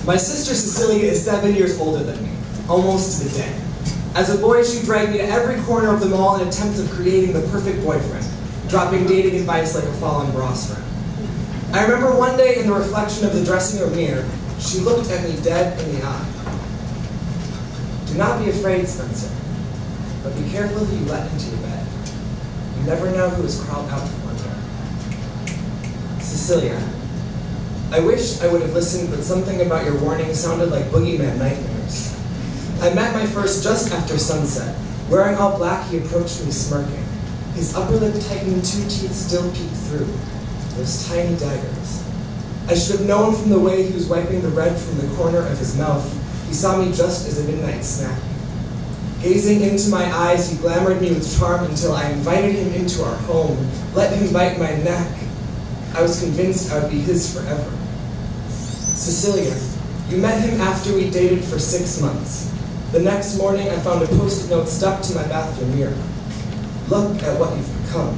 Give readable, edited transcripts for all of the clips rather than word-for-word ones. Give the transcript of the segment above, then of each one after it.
My sister Cecilia is 7 years older than me, almost to the day. As a boy, she dragged me to every corner of the mall in attempts of creating the perfect boyfriend, dropping dating advice like a fallen bra strap. I remember one day in the reflection of the dressing room mirror, she looked at me dead in the eye. "Do not be afraid, Spencer, but be careful who you let into your bed. You never know who has crawled out from under." Cecilia, I wish I would have listened, but something about your warning sounded like boogeyman nightmares. I met my first just after sunset. Wearing all black, he approached me smirking. His upper lip tightened, 2 teeth still peeked through. Those tiny daggers. I should have known from the way he was wiping the red from the corner of his mouth. He saw me just as a midnight snack. Gazing into my eyes, he glamored me with charm until I invited him into our home, let him bite my neck. I was convinced I would be his forever. Cecilia, you met him after we dated for 6 months. The next morning, I found a post-it note stuck to my bathroom mirror. "Look at what you've become."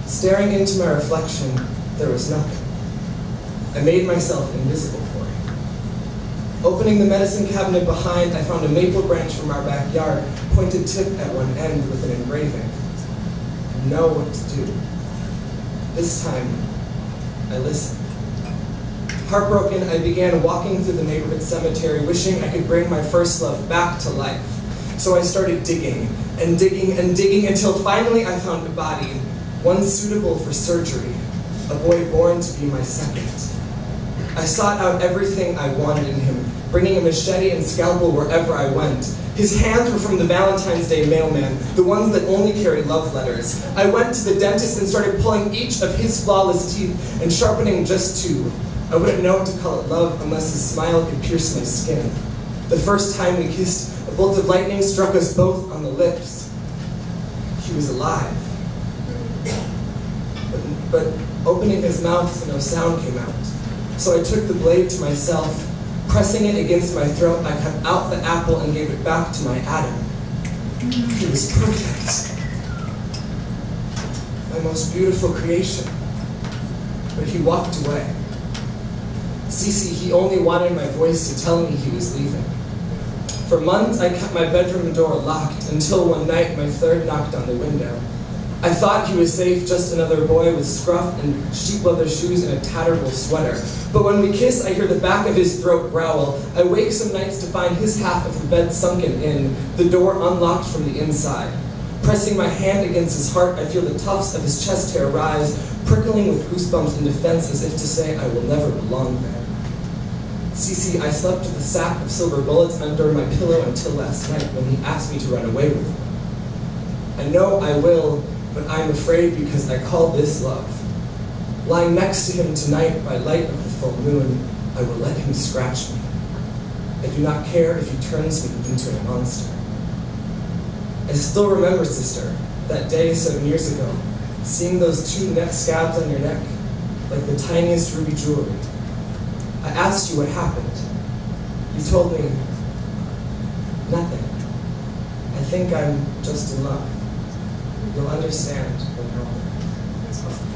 Staring into my reflection, there was nothing. I made myself invisible for him. Opening the medicine cabinet behind, I found a maple branch from our backyard, pointed tip at one end with an engraving. "You know what to do." This time, I listened. Heartbroken, I began walking through the neighborhood cemetery, wishing I could bring my first love back to life. So I started digging and digging and digging until finally I found a body, one suitable for surgery, a boy born to be my second. I sought out everything I wanted in him, bringing a machete and scalpel wherever I went. His hands were from the Valentine's Day mailman, the ones that only carry love letters. I went to the dentist and started pulling each of his flawless teeth and sharpening just 2. I wouldn't know what to call it love unless his smile could pierce my skin. The first time we kissed, a bolt of lightning struck us both on the lips. He was alive. But opening his mouth, no sound came out. So I took the blade to myself. Pressing it against my throat, I cut out the apple and gave it back to my Adam. He was perfect. My most beautiful creation. But he walked away. Cece, he only wanted my voice to tell me he was leaving. For months, I kept my bedroom door locked until one night my third knocked on the window. I thought he was safe, just another boy with scruff and sheep leather shoes and a tatterable sweater. But when we kiss, I hear the back of his throat growl. I wake some nights to find his half of the bed sunken in, the door unlocked from the inside. Pressing my hand against his heart, I feel the tufts of his chest hair rise, prickling with goosebumps in defense as if to say I will never belong there. Cece, I slept with a sack of silver bullets under my pillow until last night when he asked me to run away with him. I know I will, but I'm afraid because I call this love. Lying next to him tonight by light of the full moon, I will let him scratch me. I do not care if he turns me into a monster. I still remember, sister, that day 7 years ago, seeing those 2 neck scabs on your neck, like the tiniest ruby jewelry. I asked you what happened. You told me, nothing. I think I'm just in love. You'll understand when you're older.